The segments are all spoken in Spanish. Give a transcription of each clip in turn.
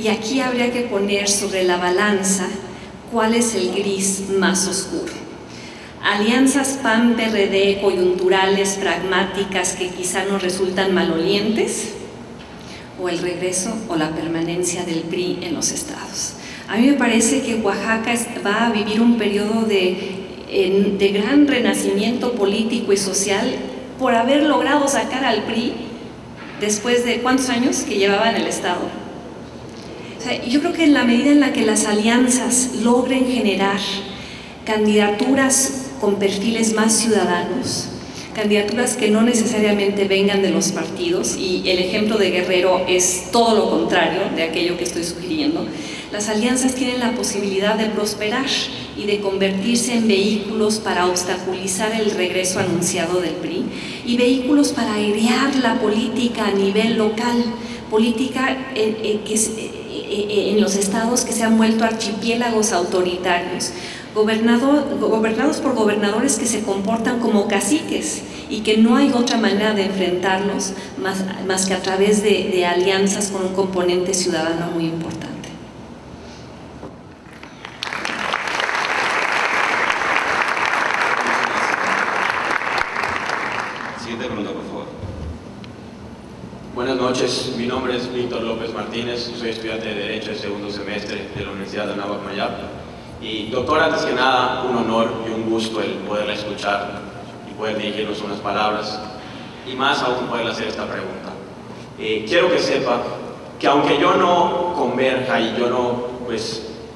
Y aquí habría que poner sobre la balanza cuál es el gris más oscuro. Alianzas PAN-PRD coyunturales, pragmáticas, que quizá nos resultan malolientes, o el regreso o la permanencia del PRI en los estados. A mí me parece que Oaxaca va a vivir un periodo de gran renacimiento político y social por haber logrado sacar al PRI después de ¿cuántos años que llevaba en el estado? O sea, yo creo que en la medida en la que las alianzas logren generar candidaturas con perfiles más ciudadanos, candidaturas que no necesariamente vengan de los partidos, y el ejemplo de Guerrero es todo lo contrario de aquello que estoy sugiriendo, las alianzas tienen la posibilidad de prosperar y de convertirse en vehículos para obstaculizar el regreso anunciado del PRI y vehículos para airear la política a nivel local, política en los estados que se han vuelto archipiélagos autoritarios, gobernados por gobernadores que se comportan como caciques y que no hay otra manera de enfrentarlos más que a través de alianzas con un componente ciudadano muy importante. Siguiente pregunta, por favor. Buenas noches, mi nombre es Víctor López Martínez, soy estudiante de Derecho de segundo semestre de la Universidad de Anáhuac Mayap. Y doctora, antes que nada, un honor y un gusto el poderla escuchar y poder dirigirnos unas palabras, y más aún poderle hacer esta pregunta. Quiero que sepa que aunque yo no converja y yo no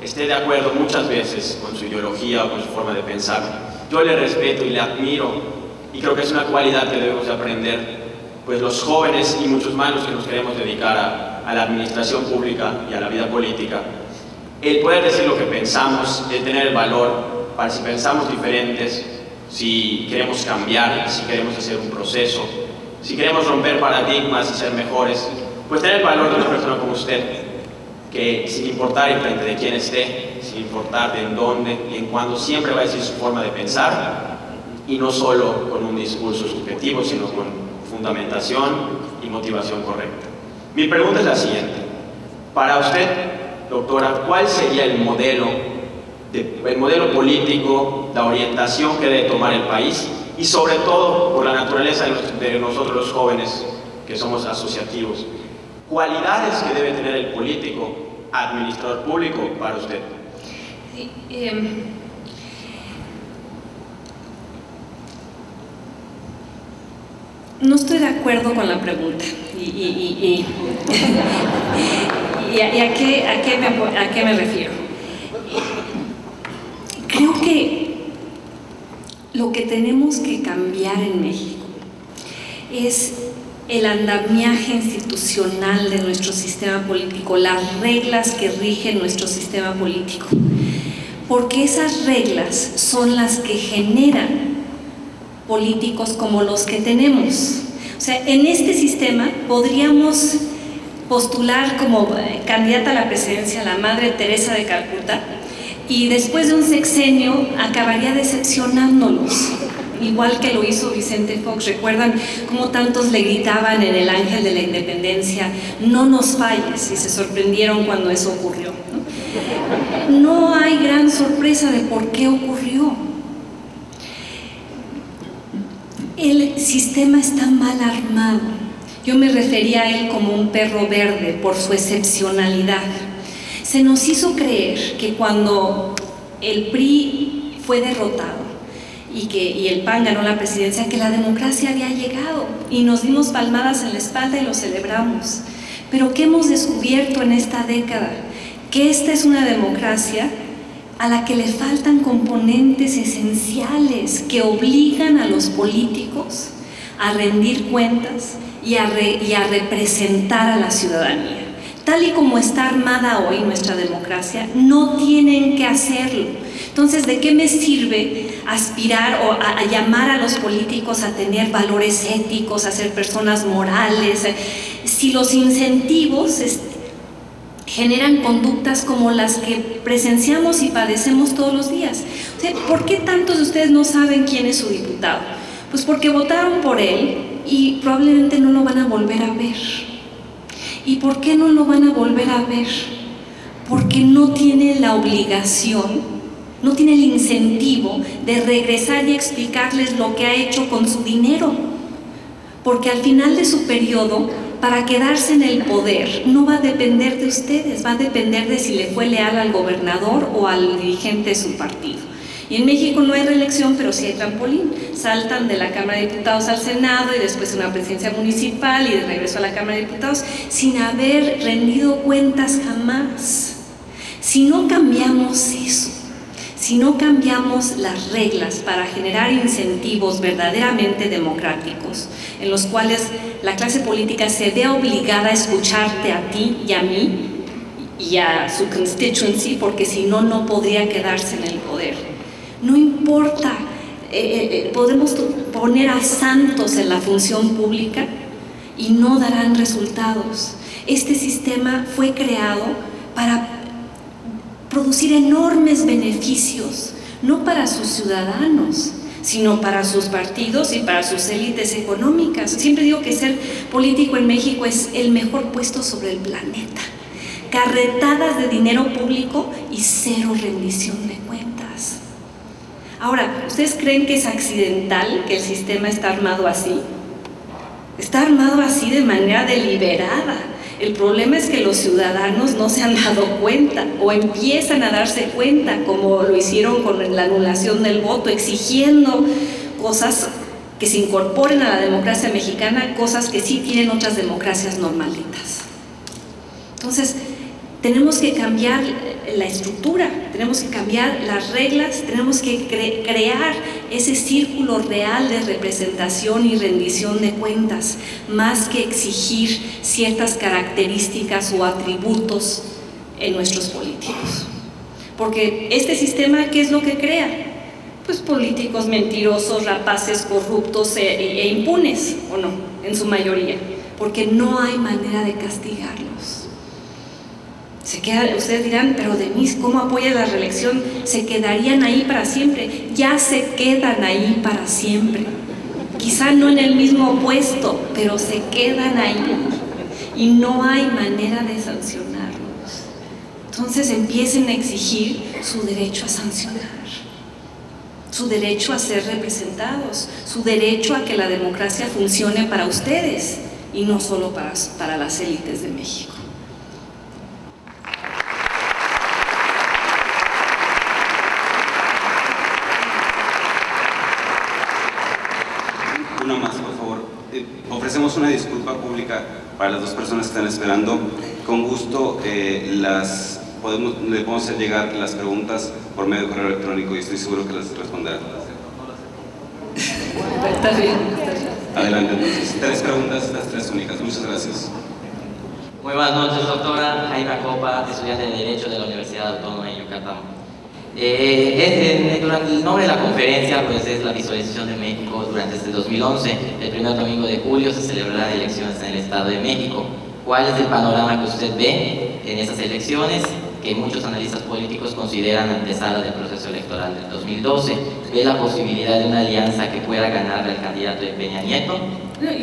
esté de acuerdo muchas veces con su ideología o con su forma de pensar, yo le respeto y le admiro, y creo que es una cualidad que debemos de aprender pues los jóvenes y muchos más los que nos queremos dedicar a la administración pública y a la vida política. El poder decir lo que pensamos, el tener el valor para si pensamos diferentes, si queremos cambiar, si queremos hacer un proceso, si queremos romper paradigmas y ser mejores, pues tener el valor de una persona como usted, que sin importar en frente de quién esté, sin importar de en dónde y en cuándo, siempre va a decir su forma de pensar, y no solo con un discurso subjetivo, sino con fundamentación y motivación correcta. Mi pregunta es la siguiente. Para usted, doctora, ¿cuál sería el modelo político, la orientación que debe tomar el país, y sobre todo, por la naturaleza de nosotros los jóvenes, que somos asociativos, cualidades que debe tener el político, administrador público, para usted? No estoy de acuerdo con la pregunta. ¿Y a qué me refiero? Creo que lo que tenemos que cambiar en México es el andamiaje institucional de nuestro sistema político, las reglas que rigen nuestro sistema político, porque esas reglas son las que generan políticos como los que tenemos. O sea, en este sistema podríamos postular como candidata a la presidencia a la Madre Teresa de Calcuta, y después de un sexenio acabaría decepcionándolos, igual que lo hizo Vicente Fox. ¿Recuerdan cómo tantos le gritaban en El Ángel de la Independencia, no nos falles? Y se sorprendieron cuando eso ocurrió, ¿no? No hay gran sorpresa de por qué ocurrió. El sistema está mal armado. Yo me refería a él como un perro verde por su excepcionalidad. Se nos hizo creer que cuando el PRI fue derrotado y el PAN ganó la presidencia, que la democracia había llegado, y nos dimos palmadas en la espalda y lo celebramos. Pero ¿qué hemos descubierto en esta década? Que esta es una democracia a la que le faltan componentes esenciales que obligan a los políticos a rendir cuentas y a representar a la ciudadanía. Tal y como está armada hoy nuestra democracia, no tienen que hacerlo. Entonces, ¿de qué me sirve aspirar o a llamar a los políticos a tener valores éticos, a ser personas morales, si los incentivos generan conductas como las que presenciamos y padecemos todos los días? O sea, ¿por qué tantos de ustedes no saben quién es su diputado? Pues porque votaron por él y probablemente no lo van a volver a ver. ¿Y por qué no lo van a volver a ver? Porque no tiene la obligación, no tiene el incentivo de regresar y explicarles lo que ha hecho con su dinero. Porque al final de su periodo, para quedarse en el poder, no va a depender de ustedes, va a depender de si le fue leal al gobernador o al dirigente de su partido. Y en México no hay reelección, pero sí hay trampolín. Saltan de la Cámara de Diputados al Senado y después a una presidencia municipal y de regreso a la Cámara de Diputados sin haber rendido cuentas jamás. Si no cambiamos eso, si no cambiamos las reglas para generar incentivos verdaderamente democráticos, en los cuales la clase política se vea obligada a escucharte a ti y a mí y a su constituency, porque si no, no podría quedarse en el poder. No importa, podemos poner a santos en la función pública y no darán resultados. Este sistema fue creado para producir enormes beneficios, no para sus ciudadanos, sino para sus partidos y para sus élites económicas. Siempre digo que ser político en México es el mejor puesto sobre el planeta. Carretadas de dinero público y cero rendición de cuentas. Ahora, ¿ustedes creen que es accidental que el sistema está armado así? Está armado así de manera deliberada. El problema es que los ciudadanos no se han dado cuenta o empiezan a darse cuenta, como lo hicieron con la anulación del voto, exigiendo cosas que se incorporen a la democracia mexicana, cosas que sí tienen otras democracias normalitas. Entonces, tenemos que cambiar la estructura, tenemos que cambiar las reglas, tenemos que crear ese círculo real de representación y rendición de cuentas, más que exigir ciertas características o atributos en nuestros políticos. Porque este sistema, ¿qué es lo que crea? Pues políticos mentirosos, rapaces, corruptos e impunes, ¿o no? En su mayoría, porque no hay manera de castigarlos. Ustedes dirán, pero Denise, ¿cómo apoya la reelección? Se quedarían ahí para siempre. Ya se quedan ahí para siempre. Quizá no en el mismo puesto, pero se quedan ahí. Y no hay manera de sancionarlos. Entonces empiecen a exigir su derecho a sancionar, su derecho a ser representados, su derecho a que la democracia funcione para ustedes y no solo para las élites de México. Una más, por favor. Ofrecemos una disculpa pública para las dos personas que están esperando. Con gusto le podemos hacer llegar las preguntas por medio de correo electrónico y estoy seguro que las responderán. Está bien. Adelante, entonces. 3 preguntas, las 3 únicas. Muchas gracias. Muy buenas noches, doctora. Jaime Acopa, estudiante de Derecho de la Universidad Autónoma de Yucatán. Durante el nombre de la conferencia pues es la visualización de México durante este 2011. El primer domingo de julio se celebrarán elecciones en el Estado de México. ¿Cuál es el panorama que usted ve en esas elecciones que muchos analistas políticos consideran antesala del proceso electoral del 2012? ¿Ve la posibilidad de una alianza que pueda ganar al candidato de Peña Nieto?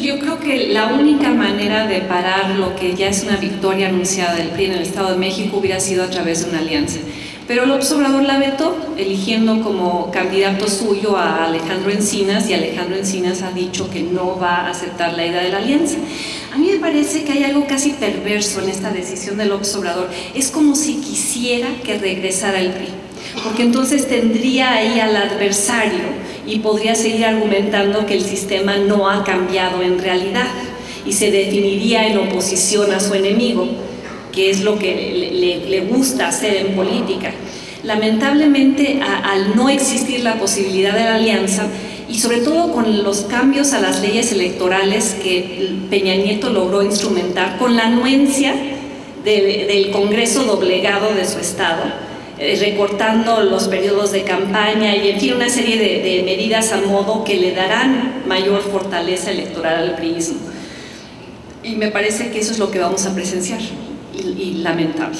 Yo creo que la única manera de parar lo que ya es una victoria anunciada del PRI en el Estado de México hubiera sido a través de una alianza. Pero López Obrador la vetó, eligiendo como candidato suyo a Alejandro Encinas, y Alejandro Encinas ha dicho que no va a aceptar la idea de la alianza. A mí me parece que hay algo casi perverso en esta decisión de López Obrador. Es como si quisiera que regresara el PRI, porque entonces tendría ahí al adversario y podría seguir argumentando que el sistema no ha cambiado en realidad y se definiría en oposición a su enemigo, que es lo que le gusta hacer en política. Lamentablemente, al no existir la posibilidad de la alianza, y sobre todo con los cambios a las leyes electorales que Peña Nieto logró instrumentar, con la anuencia del Congreso doblegado de su estado, recortando los periodos de campaña y en fin una serie de medidas a modo que le darán mayor fortaleza electoral al priismo. Y me parece que eso es lo que vamos a presenciar, y lamentable.